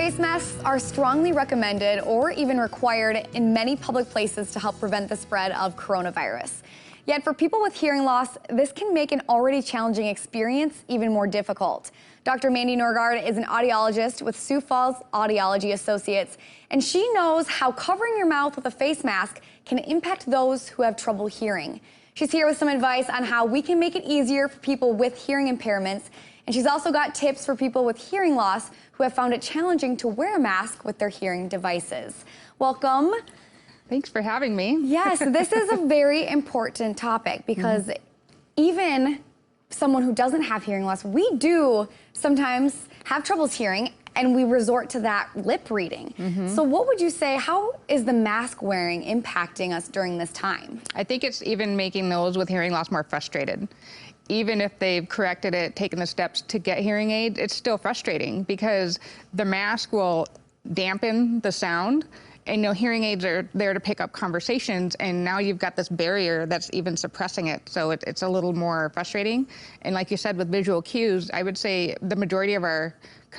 Face masks are strongly recommended or even required in many public places to help prevent the spread of coronavirus. Yet for people with hearing loss, this can make an already challenging experience even more difficult. Dr. Mandy Norgard is an audiologist with Sioux Falls Audiology Associates, and she knows how covering your mouth with a face mask can impact those who have trouble hearing. She's here with some advice on how we can make it easier for people with hearing impairments, and she's also got tips for people with hearing loss who have found it challenging to wear a mask with their hearing devices. Welcome. Thanks for having me. Yes, this is a very important topic because even someone who doesn't have hearing loss, we do sometimes have troubles hearing, and we resort to that lip reading. So what would you say, how is the mask wearing impacting us during this time? I think it's even making those with hearing loss more frustrated. Even if they've corrected it, taken the steps to get hearing aids, it's still frustrating because the mask will dampen the sound. And hearing aids are there to pick up conversations, and now you've got this barrier that's even suppressing it. So it's a little more frustrating. And like you said, with visual cues, I would say the majority of our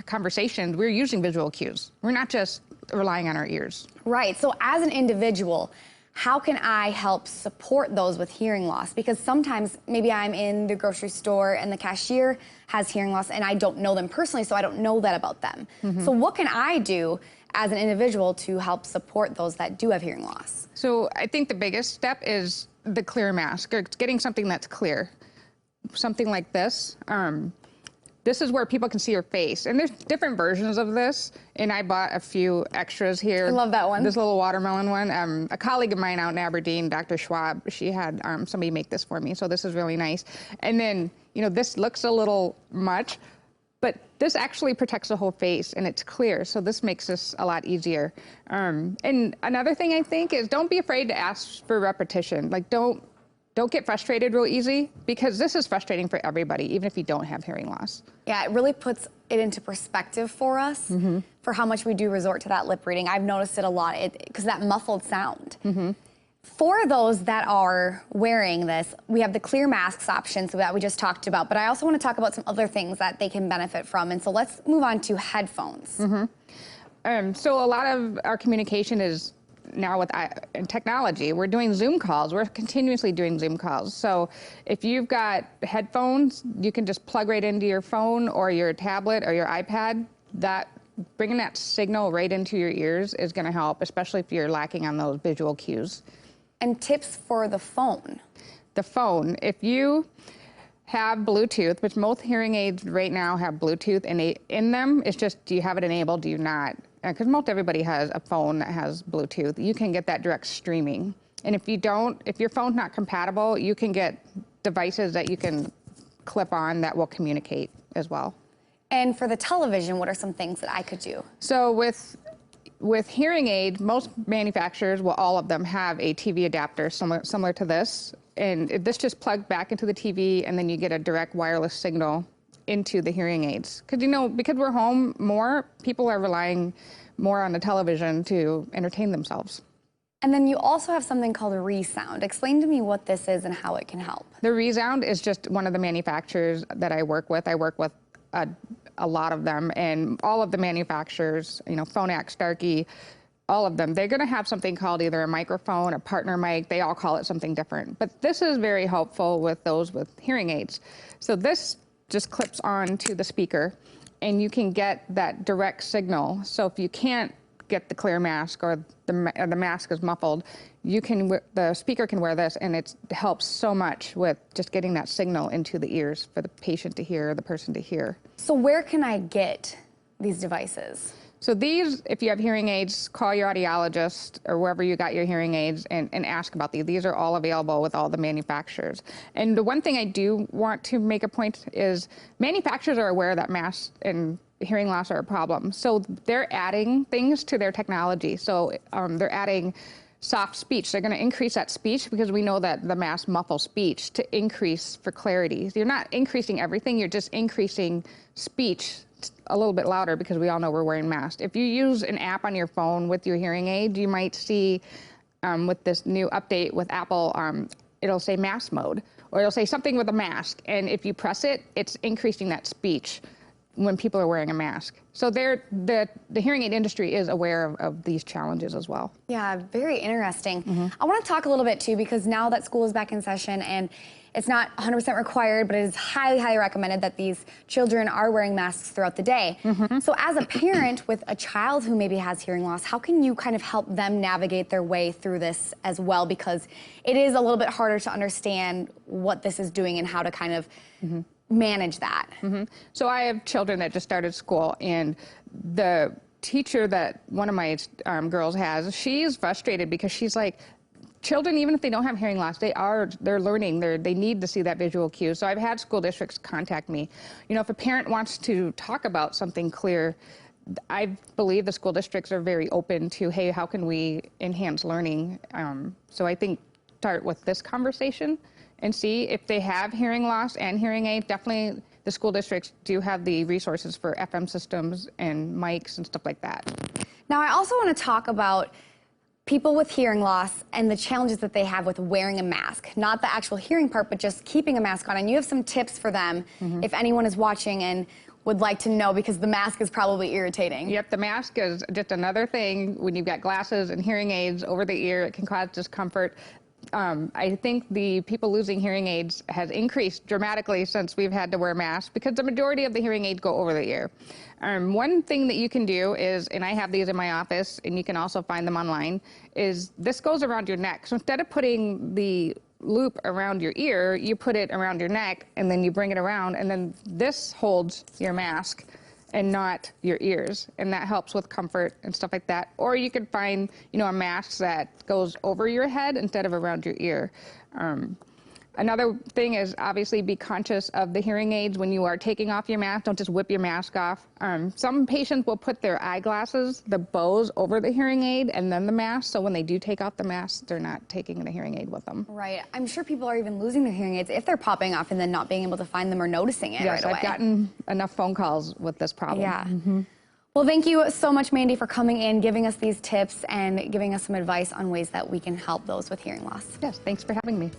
conversations, we're using visual cues. We're not just relying on our ears. Right. So as an individual, how can I help support those with hearing loss? Because sometimes maybe I'm in the grocery store and the cashier has hearing loss and I don't know them personally, so I don't know that about them. So what can I do as an individual to help support those that do have hearing loss? So I think the biggest step is the clear mask, or getting something that's clear. Something like this. This is where people can see your face. And there's different versions of this, and I bought a few extras here. I love that one. This little watermelon one. A colleague of mine out in Aberdeen, Dr. Schwab, she had somebody make this for me, so this is really nice. And then, this looks a little much, but this actually protects the whole face, and it's clear, so this makes this a lot easier. And another thing I think is don't be afraid to ask for repetition. Like, don't get frustrated real easy, because this is frustrating for everybody, even if you don't have hearing loss. Yeah, it really puts it into perspective for us, for how much we do resort to that lip reading. I've noticed it a lot, because that muffled sound. For those that are wearing this, we have the clear masks option, so that we just talked about, but I also want to talk about some other things that they can benefit from, and so let's move on to headphones. So a lot of our communication is now with technology. We're doing Zoom calls. We're continuously doing Zoom calls. So if you've got headphones, you can just plug right into your phone or your tablet or your iPad. Bringing that signal right into your ears is going to help, especially if you're lacking on those visual cues. And tips for the phone. The phone, if you have Bluetooth, which most hearing aids right now have Bluetooth in them, it's just, do you have it enabled, do you not? Because most everybody has a phone that has Bluetooth. You can get that direct streaming. And if you don't, if your phone's not compatible, you can get devices that you can clip on that will communicate as well. And for the television, what are some things that I could do? So with hearing aids, most manufacturers, well, all of them have a TV adapter similar to this. And this just plugs back into the TV, and then you get a direct wireless signal into the hearing aids. Because we're home more, people are relying more on the television to entertain themselves. And then you also have something called a ReSound. Explain to me what this is and how it can help. The ReSound is just one of the manufacturers that I work with. I work with a lot of them, and all of the manufacturers, Phonak, Starkey, all of them, they're going to have something called either a microphone, a partner mic. They all call it something different. But this is very helpful with those with hearing aids. So this just clips on to the speaker, and you can get that direct signal. So if you can't get the clear mask, or the mask is muffled, the speaker can wear this, and it helps so much with just getting that signal into the ears for the patient to hear, the person to hear. So where can I get these devices? So these, if you have hearing aids, call your audiologist or wherever you got your hearing aids and ask about these. These are all available with all the manufacturers. And the one thing I do want to make a point is manufacturers are aware that masks and hearing loss are a problem. So they're adding things to their technology. So they're adding soft speech. They're going to increase that speech, because we know that the masks muffle speech to increase for clarity. So you're not increasing everything, you're just increasing speech a little bit louder, because we all know we're wearing masks. If you use an app on your phone with your hearing aid, you might see with this new update with Apple, it'll say mask mode, or it'll say something with a mask. And if you press it, it's increasing that speech when people are wearing a mask. So the hearing aid industry is aware of these challenges as well. Yeah, very interesting. I want to talk a little bit too, because now that school is back in session and it's not 100% required, but it is highly, highly recommended that these children are wearing masks throughout the day. So as a parent with a child who maybe has hearing loss, how can you kind of help them navigate their way through this as well? Because it is a little bit harder to understand what this is doing and how to kind of manage that. So I have children that just started school, and the teacher that one of my girls has, she is frustrated because she's like, children, even if they don't have hearing loss, they're learning. They need to see that visual cue. So I've had school districts contact me. You know, if a parent wants to talk about something clear, I believe the school districts are very open to, hey, how can we enhance learning? So I think start with this conversation and see if they have hearing loss and hearing aid. Definitely the school districts do have the resources for FM systems and mics and stuff like that. Now, I also want to talk about people with hearing loss and the challenges that they have with wearing a mask. Not the actual hearing part, but just keeping a mask on. And you have some tips for them if anyone is watching and would like to know, because the mask is probably irritating. Yep, the mask is just another thing. When you've got glasses and hearing aids over the ear, it can cause discomfort. I think the people losing hearing aids has increased dramatically since we've had to wear masks, because the majority of the hearing aids go over the ear. One thing that you can do is, and I have these in my office, and you can also find them online, is this goes around your neck. So instead of putting the loop around your ear, you put it around your neck, and then you bring it around, and then this holds your mask and not your ears, and that helps with comfort and stuff like that. Or you could find, you know, a mask that goes over your head instead of around your ear. Another thing is obviously be conscious of the hearing aids when you are taking off your mask. Don't just whip your mask off. Some patients will put their eyeglasses, the bows, over the hearing aid and then the mask, so when they do take off the mask, they're not taking the hearing aid with them. Right. I'm sure people are even losing their hearing aids if they're popping off and then not being able to find them or noticing it right away. I've gotten enough phone calls with this problem. Yeah. Well, thank you so much, Mandy, for coming in, giving us these tips and giving us some advice on ways that we can help those with hearing loss. Yes, thanks for having me.